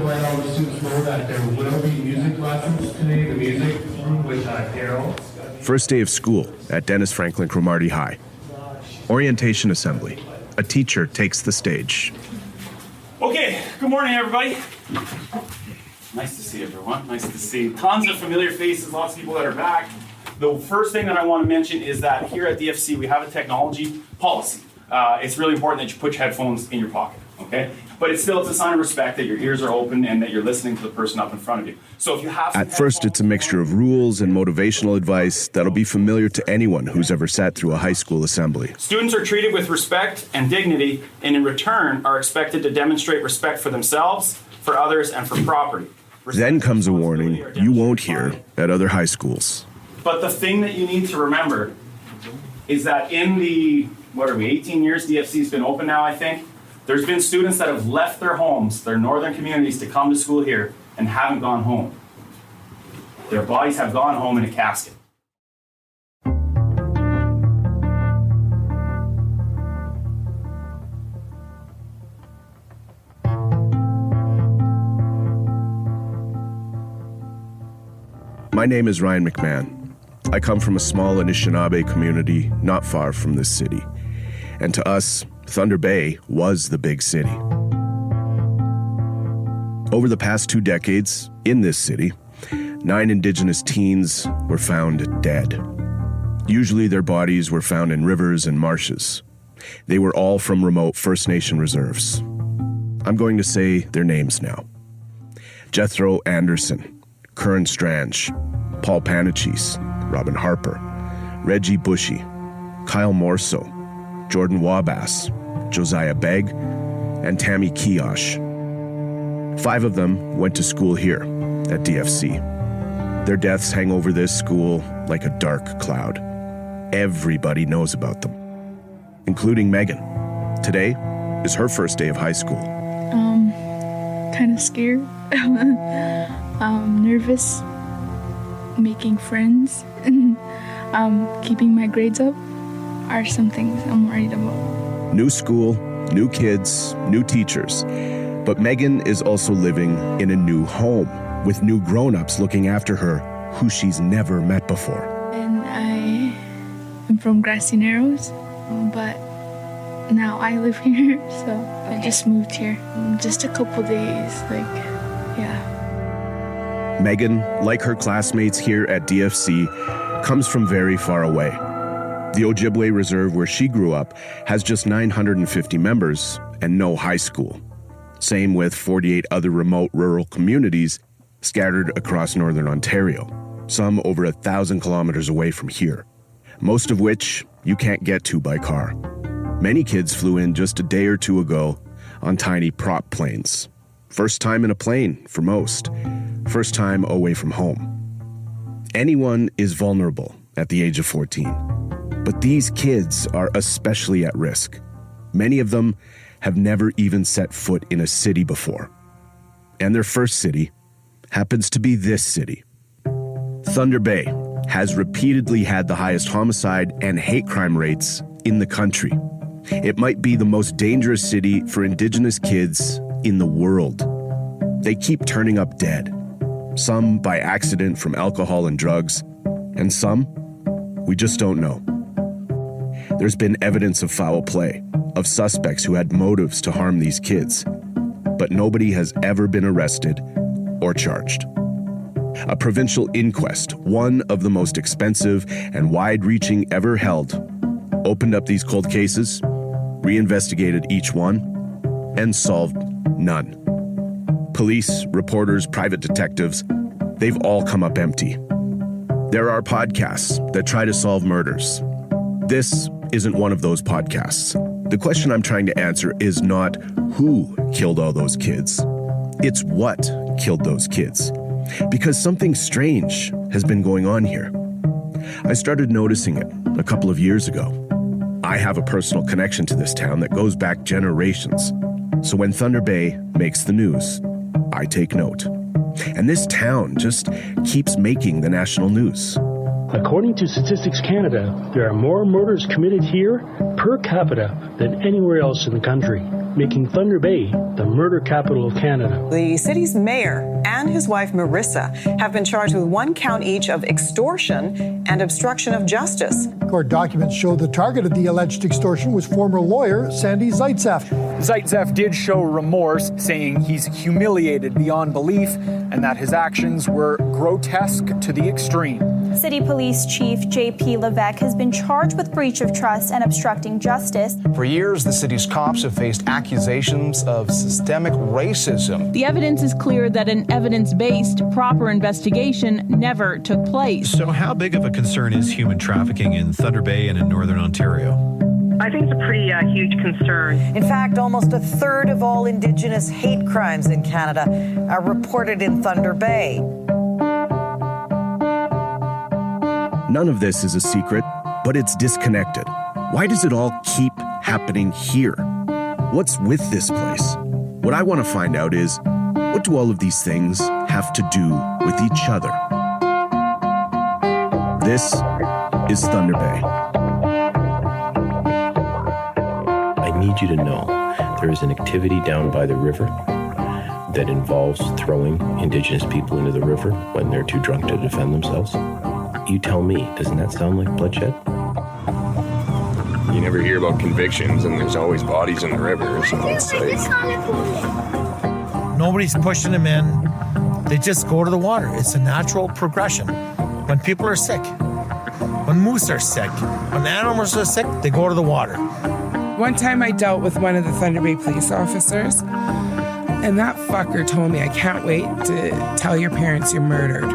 let all the students know that there will be music lessons today, the music room with Daryl. First day of school at Dennis Franklin Cromartie High. Orientation assembly. A teacher takes the stage. Okay, good morning, everybody. Nice to see everyone. Nice to see tons of familiar faces, lots of people that are back. The first thing that I want to mention is that here at DFC, we have a technology policy. It's really important that you put your headphones in your pocket, okay? But it's a sign of respect that your ears are open and that you're listening to the person up in front of you. So if you have At first, it's a mixture of rules and motivational advice that'll be familiar to anyone who's ever sat through a high school assembly. Students are treated with respect and dignity, and in return are expected to demonstrate respect for themselves, for others, and for property. Then comes a warning you won't hear at other high schools. But the thing that you need to remember is that in the, 18 years DFC's been open now, I think, there's been students that have left their homes, their northern communities, to come to school here and haven't gone home. Their bodies have gone home in a casket. My name is Ryan McMahon. I come from a small Anishinaabe community not far from this city. And to us, Thunder Bay was the big city. Over the past 2 decades, in this city, 9 Indigenous teens were found dead. Usually their bodies were found in rivers and marshes. They were all from remote First Nation reserves. I'm going to say their names now. Jethro Anderson, Curran Strange, Paul Panachis, Robin Harper, Reggie Bushy, Kyle Morso, Jordan Wabass, Josiah Begg, and Tammy Kiosh. 5 of them went to school here at DFC. Their deaths hang over this school like a dark cloud. Everybody knows about them, including Megan. Today is her first day of high school. Kind of scared, nervous, making friends, keeping my grades up are some things I'm worried about. New school, new kids, new teachers. But Megan is also living in a new home with new grown-ups looking after her who she's never met before. And I am from Grassy Narrows, but now I live here, so I just moved here. Just a couple days, yeah. Megan, like her classmates here at DFC, comes from very far away. The Ojibwe Reserve where she grew up has just 950 members and no high school. Same with 48 other remote rural communities scattered across northern Ontario, some over 1,000 kilometers away from here, most of which you can't get to by car. Many kids flew in just a day or 2 ago on tiny prop planes. First time in a plane for most. First time away from home. Anyone is vulnerable at the age of 14. But these kids are especially at risk. Many of them have never even set foot in a city before. And their first city happens to be this city. Thunder Bay has repeatedly had the highest homicide and hate crime rates in the country. It might be the most dangerous city for Indigenous kids in the world. They keep turning up dead, some by accident from alcohol and drugs, and some we just don't know. There's been evidence of foul play, of suspects who had motives to harm these kids, but nobody has ever been arrested or charged. A provincial inquest, one of the most expensive and wide-reaching ever held, opened up these cold cases, reinvestigated each one, and solved none. Police, reporters, private detectives, they've all come up empty. There are podcasts that try to solve murders. This isn't one of those podcasts. The question I'm trying to answer is not who killed all those kids. It's what killed those kids. Because something strange has been going on here. I started noticing it a couple of years ago. I have a personal connection to this town that goes back generations. So when Thunder Bay makes the news, I take note. And this town just keeps making the national news. According to Statistics Canada, there are more murders committed here per capita than anywhere else in the country. making Thunder Bay the murder capital of Canada. The city's mayor and his wife Marissa have been charged with 1 count each of extortion and obstruction of justice. Court documents show the target of the alleged extortion was former lawyer Sandy Zaitsev. Zaitsev did show remorse, saying he's humiliated beyond belief and that his actions were grotesque to the extreme. City Police Chief J.P. Levesque has been charged with breach of trust and obstructing justice. For years, the city's cops have faced accusations of systemic racism. The evidence is clear that an evidence-based, proper investigation never took place. So how big of a concern is human trafficking in Thunder Bay and in Northern Ontario? I think it's a pretty huge concern. In fact, almost a third of all Indigenous hate crimes in Canada are reported in Thunder Bay. None of this is a secret, but it's disconnected. Why does it all keep happening here? What's with this place? What I want to find out is, what do all of these things have to do with each other? This is Thunder Bay. I need you to know there is an activity down by the river that involves throwing Indigenous people into the river when they're too drunk to defend themselves. You tell me, doesn't that sound like bloodshed? You never hear about convictions, and there's always bodies in the river, so it's like... Nobody's pushing them in. They just go to the water. It's a natural progression. When people are sick, when moose are sick, when animals are sick, they go to the water. One time I dealt with one of the Thunder Bay police officers, and that fucker told me, I can't wait to tell your parents you're murdered.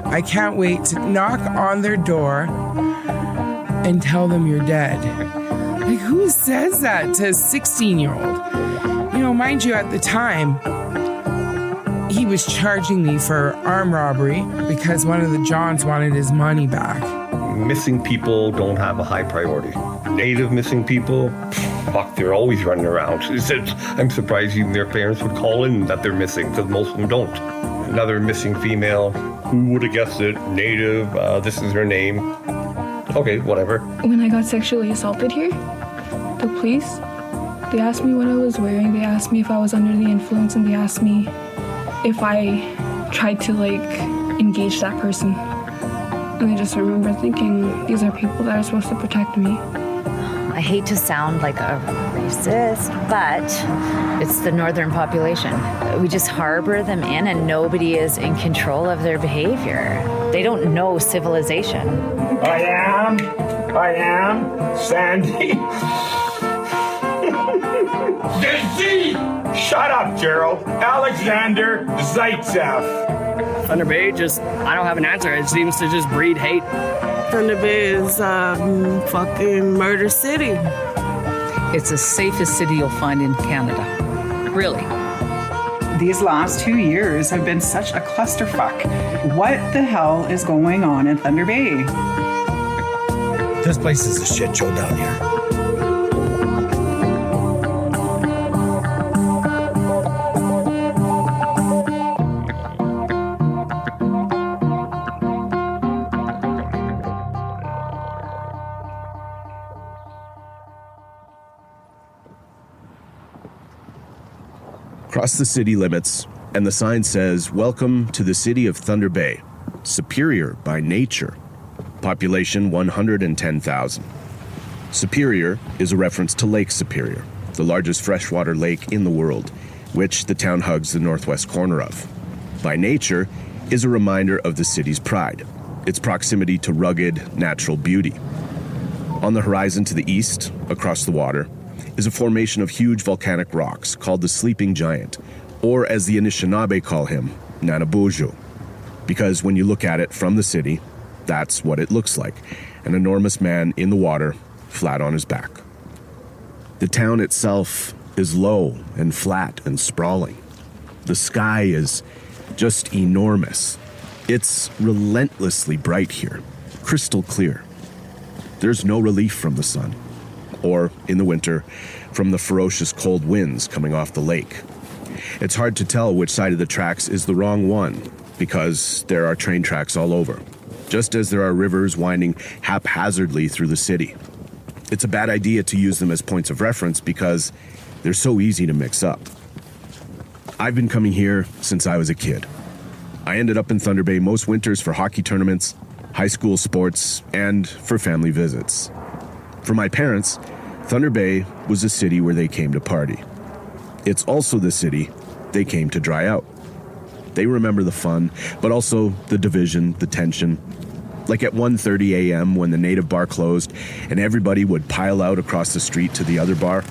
I can't wait to knock on their door and tell them you're dead. Like, who says that to a 16-year-old? You know, mind you, at the time, he was charging me for armed robbery because one of the Johns wanted his money back. Missing people don't have a high priority. Native missing people, fuck, they're always running around. I'm surprised even their parents would call in that they're missing, because most of them don't. Another missing female, who would have guessed it? Native, this is her name. Okay, whatever. When I got sexually assaulted here, the police, they asked me what I was wearing, they asked me if I was under the influence, and they asked me if I tried to, engage that person. And I just remember thinking, these are people that are supposed to protect me. I hate to sound like a racist, but it's the northern population. We just harbor them in, and nobody is in control of their behavior. They don't know civilization. I am Sandy. Shut up, Gerald. Alexander Zaitsev. Thunder Bay I don't have an answer. It seems to just breed hate. Thunder Bay is fucking murder city. It's the safest city you'll find in Canada. Really. These last 2 years have been such a clusterfuck. What the hell is going on in Thunder Bay? This place is a shit show down here. Cross the city limits, and the sign says, "Welcome to the city of Thunder Bay, superior by nature. Population 110,000. Superior is a reference to Lake Superior, the largest freshwater lake in the world, which the town hugs the northwest corner of. By nature is a reminder of the city's pride, its proximity to rugged, natural beauty. On the horizon to the east, across the water, is a formation of huge volcanic rocks called the Sleeping Giant, or as the Anishinaabe call him, Nanabujo. Because when you look at it from the city, that's what it looks like, an enormous man in the water, flat on his back. The town itself is low and flat and sprawling. The sky is just enormous. It's relentlessly bright here, crystal clear. There's no relief from the sun, or, in the winter, from the ferocious cold winds coming off the lake. It's hard to tell which side of the tracks is the wrong one, because there are train tracks all over, just as there are rivers winding haphazardly through the city. It's a bad idea to use them as points of reference because They're so easy to mix up. I've been coming here since I was a kid. I ended up in Thunder Bay most winters for hockey tournaments, high school sports, and for family visits. For my parents, Thunder Bay was a city where they came to party. It's also the city they came to dry out. They remember the fun, but also the division, the tension. Like at 1:30 a.m. when the native bar closed and everybody would pile out across the street to the other bar,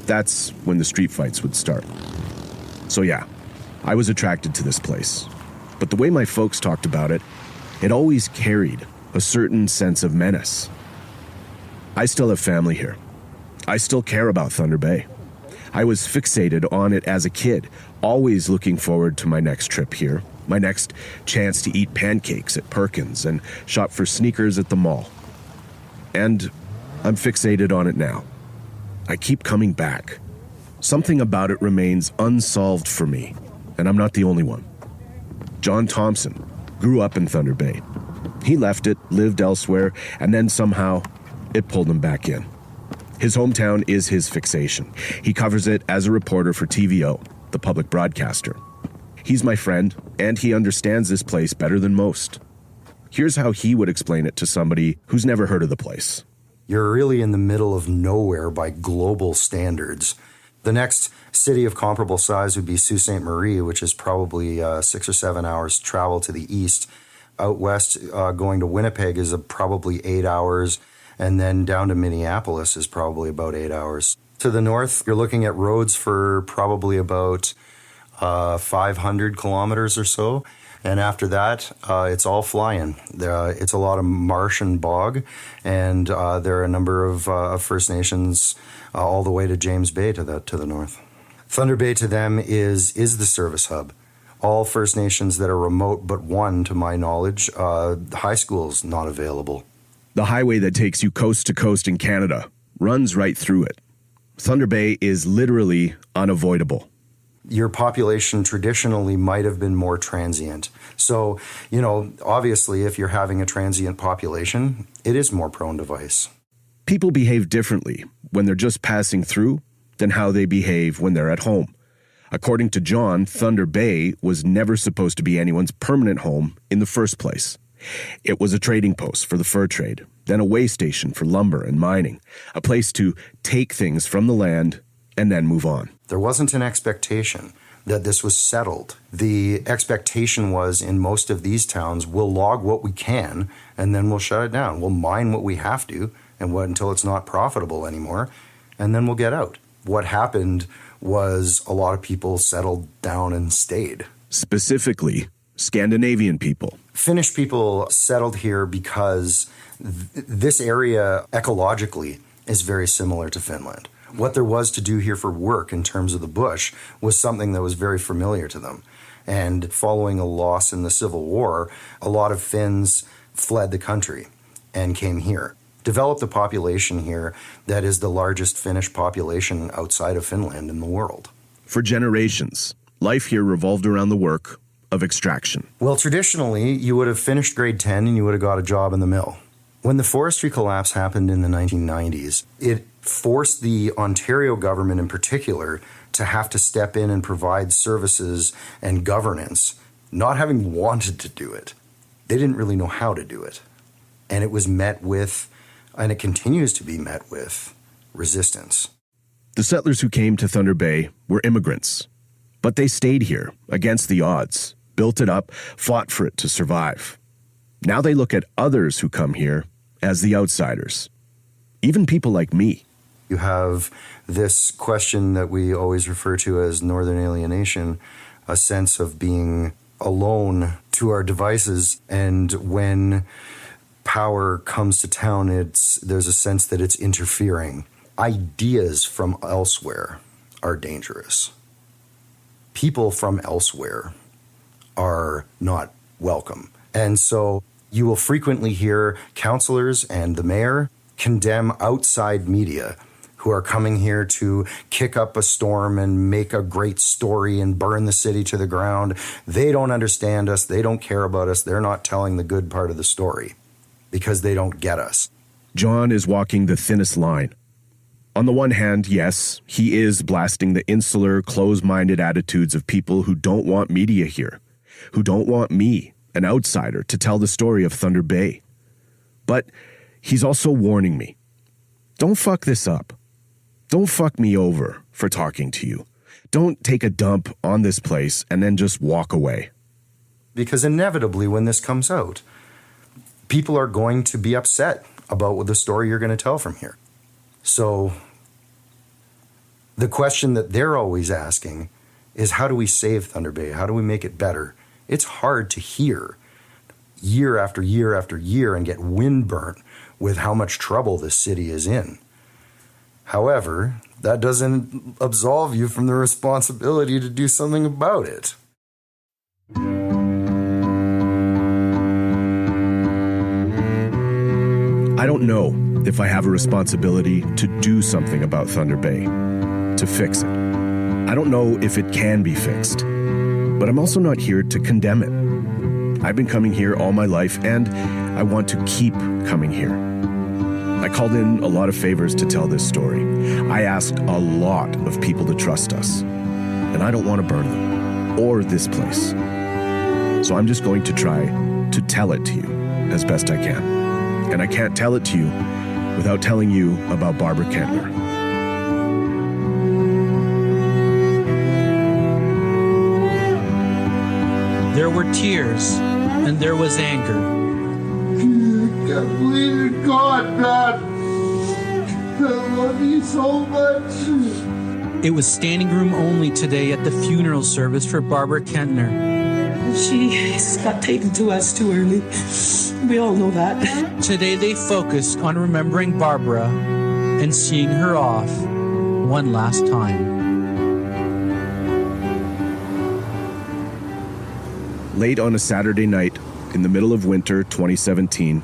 that's when the street fights would start. So yeah, I was attracted to this place. But the way my folks talked about it, it always carried a certain sense of menace. I still have family here. I still care about Thunder Bay. I was fixated on it as a kid, always looking forward to my next trip here, my next chance to eat pancakes at Perkins and shop for sneakers at the mall. And I'm fixated on it now. I keep coming back. Something about it remains unsolved for me, and I'm not the only one. John Thompson grew up in Thunder Bay. He left it, lived elsewhere, and then somehow it pulled him back in. His hometown is his fixation. He covers it as a reporter for TVO, the public broadcaster. He's my friend, and he understands this place better than most. Here's how he would explain it to somebody who's never heard of the place. You're really in the middle of nowhere by global standards. The next city of comparable size would be Sault Ste. Marie, which is probably 6 or 7 hours travel to the east. Out west, going to Winnipeg is probably 8 hours, and then down to Minneapolis is probably about 8 hours. To the north, you're looking at roads for probably about 500 kilometers or so. And after that, it's all flying. It's a lot of marsh and bog, and there are a number of First Nations all the way to James Bay to the north. Thunder Bay to them is the service hub. All First Nations that are remote but one, to my knowledge, high school's not available. The highway that takes you coast to coast in Canada runs right through it. Thunder Bay is literally unavoidable. Your population traditionally might have been more transient. So, obviously, if you're having a transient population, it is more prone to vice. People behave differently when they're just passing through than how they behave when they're at home. According to John, Thunder Bay was never supposed to be anyone's permanent home in the first place. It was a trading post for the fur trade, then a way station for lumber and mining, a place to take things from the land and then move on. There wasn't an expectation that this was settled. The expectation was, in most of these towns, we'll log what we can and then we'll shut it down. We'll mine what we have to until it's not profitable anymore, and then we'll get out. What happened was a lot of people settled down and stayed. Specifically, Scandinavian people. Finnish people settled here because this area ecologically is very similar to Finland. What there was to do here for work in terms of the bush was something that was very familiar to them. And following a loss in the Civil War, a lot of Finns fled the country and came here. Developed a population here that is the largest Finnish population outside of Finland in the world. For generations, life here revolved around the work of extraction. Well, traditionally, you would have finished grade 10 and you would have got a job in the mill. When the forestry collapse happened in the 1990s, it forced the Ontario government in particular to have to step in and provide services and governance, not having wanted to do it. They didn't really know how to do it. And it was met with, and it continues to be met with, resistance. The settlers who came to Thunder Bay were immigrants, but they stayed here against the odds, built it up, fought for it to survive. Now they look at others who come here as the outsiders, even people like me. You have this question that we always refer to as northern alienation, a sense of being alone to our devices. And when power comes to town, there's a sense that it's interfering. Ideas from elsewhere are dangerous. People from elsewhere are not welcome. And so you will frequently hear councillors and the mayor condemn outside media who are coming here to kick up a storm and make a great story and burn the city to the ground. They don't understand us. They don't care about us. They're not telling the good part of the story because they don't get us. John is walking the thinnest line. On the one hand, yes, he is blasting the insular, close-minded attitudes of people who don't want media here, who don't want me, an outsider, to tell the story of Thunder Bay. But he's also warning me. Don't fuck this up. Don't fuck me over for talking to you. Don't take a dump on this place and then just walk away. Because inevitably when this comes out, people are going to be upset about the story you're going to tell from here. So the question that they're always asking is, how do we save Thunder Bay? How do we make it better? It's hard to hear year after year after year and get windburnt with how much trouble this city is in. However, that doesn't absolve you from the responsibility to do something about it. I don't know if I have a responsibility to do something about Thunder Bay, to fix it. I don't know if it can be fixed, but I'm also not here to condemn it. I've been coming here all my life, and I want to keep coming here. I called in a lot of favors to tell this story. I asked a lot of people to trust us, and I don't want to burn them, or this place. So I'm just going to try to tell it to you as best I can. And I can't tell it to you without telling you about Barbara Kentner. There were tears, and there was anger. I can't believe in God, man. I love you so much. It was standing room only today at the funeral service for Barbara Kentner. She got taken to us too early. We all know that. Today they focused on remembering Barbara and seeing her off one last time. Late on a Saturday night, in the middle of winter 2017,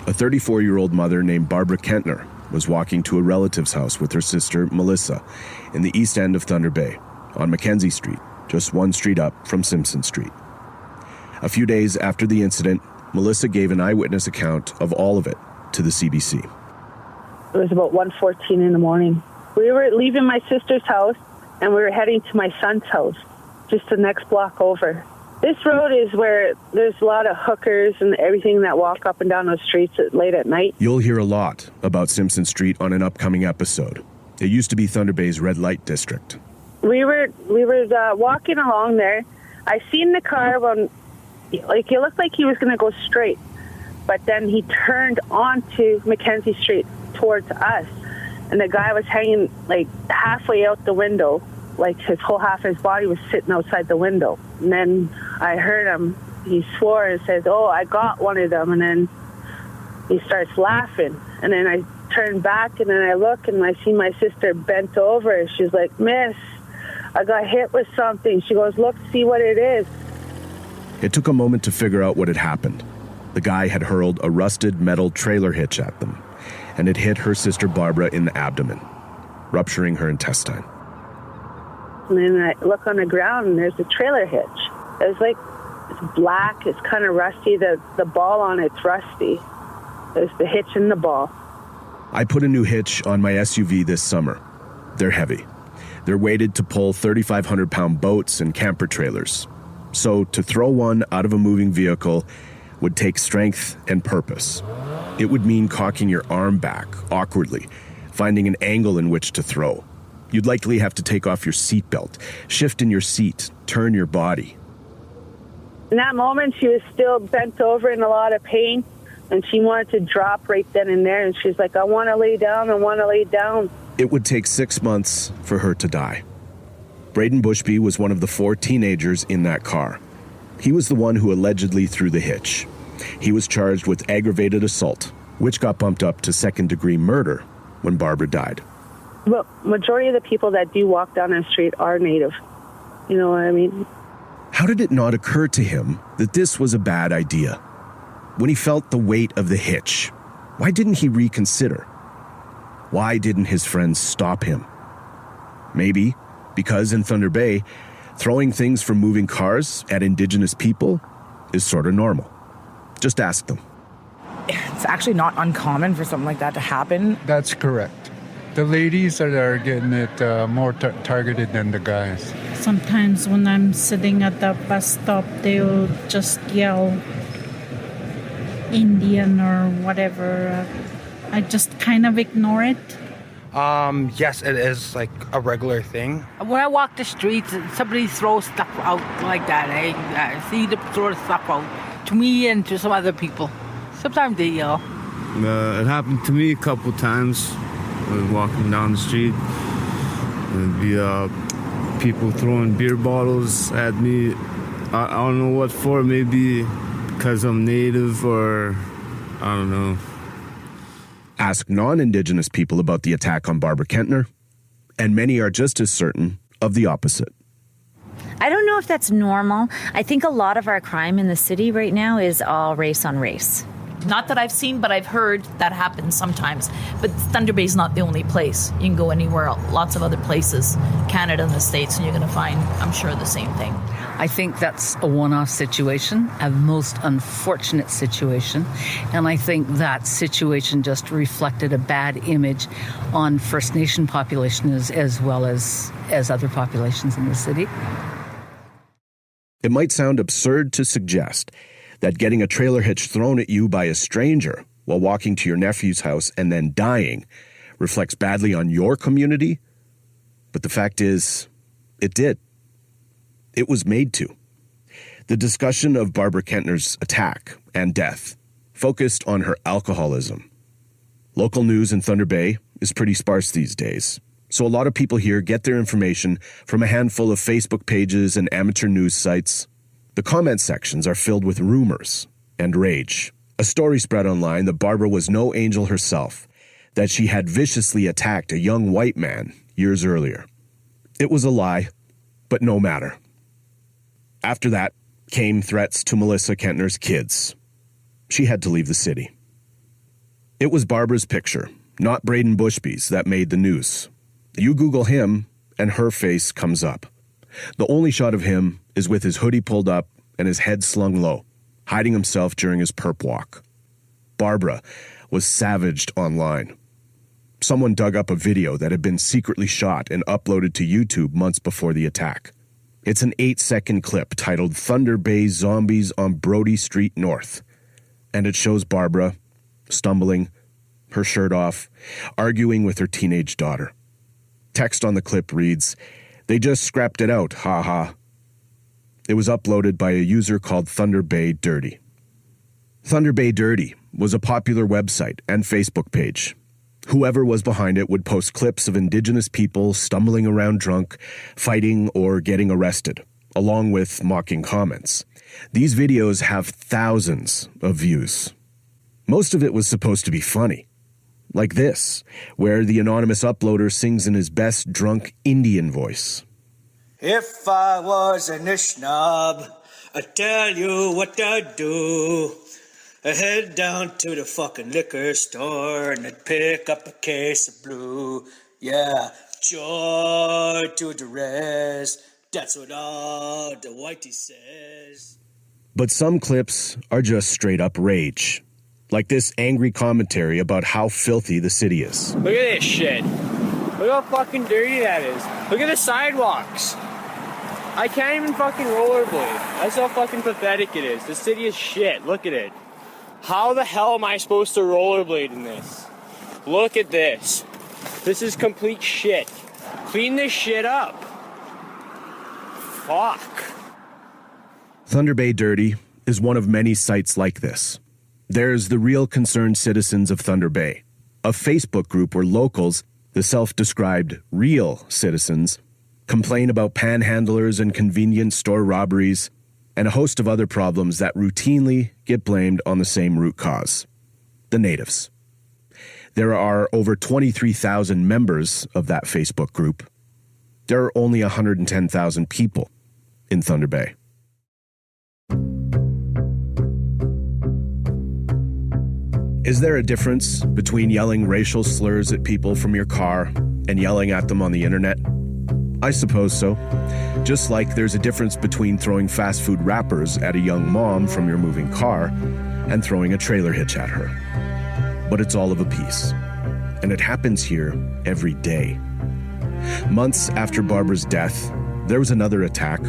a 34-year-old mother named Barbara Kentner was walking to a relative's house with her sister, Melissa, in the east end of Thunder Bay, on Mackenzie Street, just one street up from Simpson Street. A few days after the incident, Melissa gave an eyewitness account of all of it to the CBC. It was about 1:14 in the morning. We were leaving my sister's house, and we were heading to my son's house, just the next block over. This road is where there's a lot of hookers and everything that walk up and down those streets late at night. You'll hear a lot about Simpson Street on an upcoming episode. It used to be Thunder Bay's red light district. We were walking along there. I seen the car when, like, it looked like he was going to go straight, but then he turned onto Mackenzie Street towards us, and the guy was hanging like halfway out the window, like his whole half his body was sitting outside the window. And then I heard him, he swore and says, "Oh, I got one of them." And then he starts laughing. And then I turned back, and then I look, and I see my sister bent over. She's like, "Miss, I got hit with something." She goes, "Look, see what it is." It took a moment to figure out what had happened. The guy had hurled a rusted metal trailer hitch at them, and it hit her sister Barbara in the abdomen, rupturing her intestine. And then I look on the ground, and there's a trailer hitch. It's like, it's black, it's kind of rusty. The ball on it's rusty. There's the hitch in the ball. I put a new hitch on my SUV this summer. They're heavy. They're weighted to pull 3,500-pound boats and camper trailers. So to throw one out of a moving vehicle would take strength and purpose. It would mean cocking your arm back awkwardly, finding an angle in which to throw. You'd likely have to take off your seatbelt, shift in your seat, turn your body. In that moment, she was still bent over in a lot of pain, and she wanted to drop right then and there, and she's like, "I want to lay down, I want to lay down." It would take 6 months for her to die. Braden Bushby was one of the 4 teenagers in that car. He was the one who allegedly threw the hitch. He was charged with aggravated assault, which got bumped up to second-degree murder when Barbara died. Well, majority of the people that do walk down the street are Native. You know what I mean? How did it not occur to him that this was a bad idea? When he felt the weight of the hitch, why didn't he reconsider? Why didn't his friends stop him? Maybe because in Thunder Bay, throwing things from moving cars at Indigenous people is sort of normal. Just ask them. It's actually not uncommon for something like that to happen. That's correct. The ladies are getting it more targeted than the guys. Sometimes when I'm sitting at the bus stop, they'll just yell Indian or whatever. I just kind of ignore it. Yes, it is like a regular thing. When I walk the streets, somebody throws stuff out like that. I see them throw stuff out to me and to some other people. Sometimes they yell. It happened to me a couple times. I was walking down the street. There'd be people throwing beer bottles at me. I don't know what for. Maybe because I'm native or I don't know. Ask non-Indigenous people about the attack on Barbara Kentner, and many are just as certain of the opposite. I don't know if that's normal. I think a lot of our crime in the city right now is all race on race. Not that I've seen, but I've heard that happens sometimes. But Thunder Bay is not the only place. You can go anywhere, lots of other places, Canada and the States, and you're going to find, I'm sure, the same thing. I think that's a one-off situation, a most unfortunate situation. And I think that situation just reflected a bad image on First Nation populations as well as other populations in the city. It might sound absurd to suggest that getting a trailer hitch thrown at you by a stranger while walking to your nephew's house and then dying reflects badly on your community, but the fact is, it did. It was made to. The discussion of Barbara Kentner's attack and death focused on her alcoholism. Local news in Thunder Bay is pretty sparse these days, so a lot of people here get their information from a handful of Facebook pages and amateur news sites. The comment sections are filled with rumors and rage. A story spread online that Barbara was no angel herself, that she had viciously attacked a young white man years earlier. It was a lie, but no matter. After that came threats to Melissa Kentner's kids. She had to leave the city. It was Barbara's picture, not Braden Bushby's, that made the news. You Google him, and her face comes up. The only shot of him is with his hoodie pulled up and his head slung low, hiding himself during his perp walk. Barbara was savaged online. Someone dug up a video that had been secretly shot and uploaded to YouTube months before the attack. It's an 8-second clip titled Thunder Bay Zombies on Brodie Street North, and it shows Barbara stumbling, her shirt off, arguing with her teenage daughter. Text on the clip reads, "They just scrapped it out, ha." It was uploaded by a user called Thunder Bay Dirty. Thunder Bay Dirty was a popular website and Facebook page. Whoever was behind it would post clips of Indigenous people stumbling around drunk, fighting, or getting arrested, along with mocking comments. These videos have thousands of views. Most of it was supposed to be funny. Like this, where the anonymous uploader sings in his best drunk Indian voice. If I was an Anishinaabe, I'd tell you what I'd do. I'd head down to the fucking liquor store and I'd pick up a case of blue. Yeah, joy to the rest. That's what all the whitey says. But some clips are just straight up rage. Like this angry commentary about how filthy the city is. Look at this shit. Look how fucking dirty that is. Look at the sidewalks. I can't even fucking rollerblade. That's how fucking pathetic it is. The city is shit. Look at it. How the hell am I supposed to rollerblade in this? Look at this. This is complete shit. Clean this shit up. Fuck. Thunder Bay Dirty is one of many sites like this. There's the Real Concerned Citizens of Thunder Bay, a Facebook group where locals, the self-described real citizens, complain about panhandlers and convenience store robberies, and a host of other problems that routinely get blamed on the same root cause: the natives. There are over 23,000 members of that Facebook group. There are only 110,000 people in Thunder Bay. Is there a difference between yelling racial slurs at people from your car and yelling at them on the internet? I suppose so. Just like there's a difference between throwing fast food wrappers at a young mom from your moving car and throwing a trailer hitch at her. But it's all of a piece. And it happens here every day. Months after Barbara's death, there was another attack.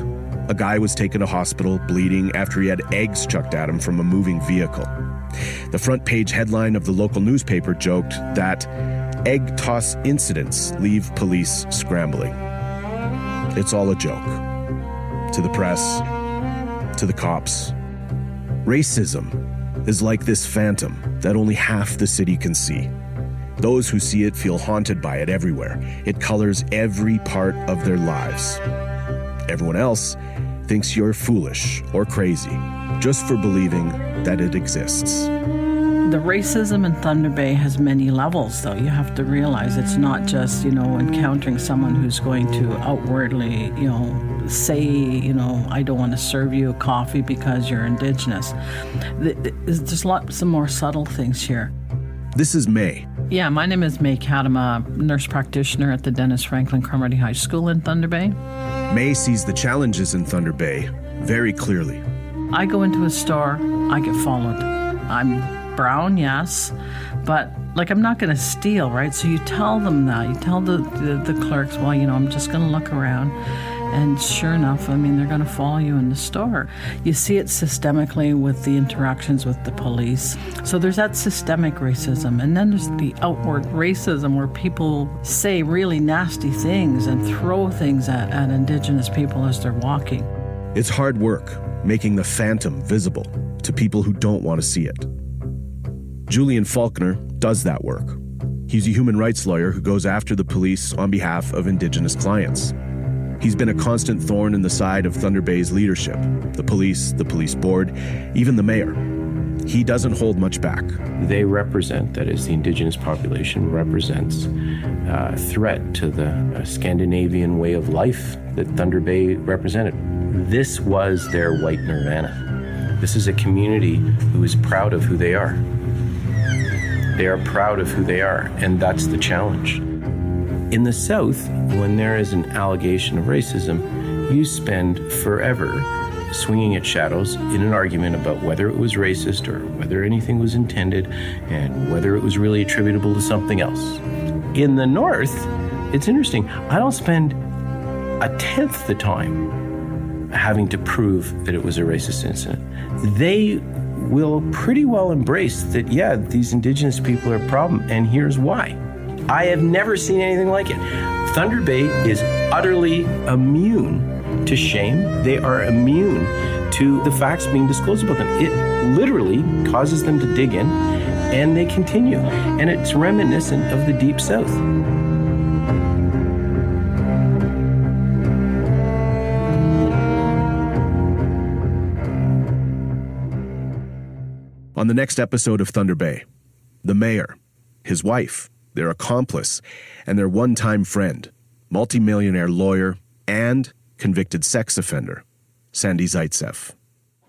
A guy was taken to hospital bleeding after he had eggs chucked at him from a moving vehicle. The front page headline of the local newspaper joked that egg toss incidents leave police scrambling. It's all a joke. To the press, to the cops. Racism is like this phantom that only half the city can see. Those who see it feel haunted by it everywhere. It colors every part of their lives. Everyone else thinks you're foolish or crazy just for believing that it exists. The racism in Thunder Bay has many levels, though. You have to realize it's not just, encountering someone who's going to outwardly, say, I don't want to serve you a coffee because you're Indigenous. There's some more subtle things here. This is May. Yeah, my name is Michah. I'm a nurse practitioner at the Dennis Franklin Cromartie High School in Thunder Bay. May sees the challenges in Thunder Bay very clearly. I go into a store, I get followed. I'm brown, yes, but I'm not going to steal, right? So you tell them that. You tell the clerks, well, I'm just going to look around. And sure enough, they're going to follow you in the store. You see it systemically with the interactions with the police. So there's that systemic racism. And then there's the outward racism where people say really nasty things and throw things at Indigenous people as they're walking. It's hard work making the phantom visible to people who don't want to see it. Julian Faulkner does that work. He's a human rights lawyer who goes after the police on behalf of Indigenous clients. He's been a constant thorn in the side of Thunder Bay's leadership, the police board, even the mayor. He doesn't hold much back. They represent, that is, the Indigenous population represents a threat to the Scandinavian way of life that Thunder Bay represented. This was their white nirvana. This is a community who is proud of who they are. They are proud of who they are, and that's the challenge. In the South, when there is an allegation of racism, you spend forever swinging at shadows in an argument about whether it was racist or whether anything was intended and whether it was really attributable to something else. In the North, it's interesting. I don't spend a tenth the time having to prove that it was a racist incident. They will pretty well embrace that, yeah, these Indigenous people are a problem, and here's why. I have never seen anything like it. Thunder Bay is utterly immune to shame. They are immune to the facts being disclosed about them. It literally causes them to dig in, and they continue. And it's reminiscent of the Deep South. On the next episode of Thunder Bay, the mayor, his wife, their accomplice, and their one-time friend, multimillionaire lawyer and convicted sex offender, Sandy Zaitsev.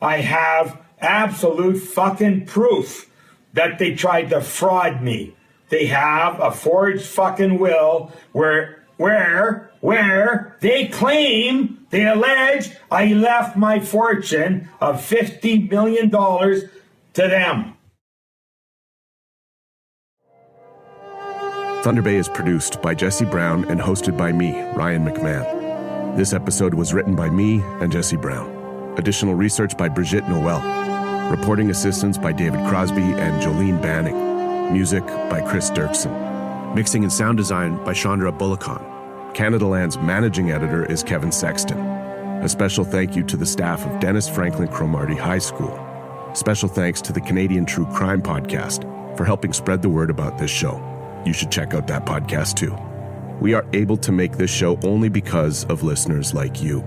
I have absolute fucking proof that they tried to fraud me. They have a forged fucking will where they claim, they allege I left my fortune of $50 million to them. Thunder Bay is produced by Jesse Brown and hosted by me, Ryan McMahon. This episode was written by me and Jesse Brown. Additional research by Brigitte Noel. Reporting assistance by David Crosby and Jolene Banning. Music by Chris Dirksen. Mixing and sound design by Chandra Bullacon. Canada Land's managing editor is Kevin Sexton. A special thank you to the staff of Dennis Franklin Cromartie High School. Special thanks to the Canadian True Crime Podcast for helping spread the word about this show. You should check out that podcast too. We are able to make this show only because of listeners like you.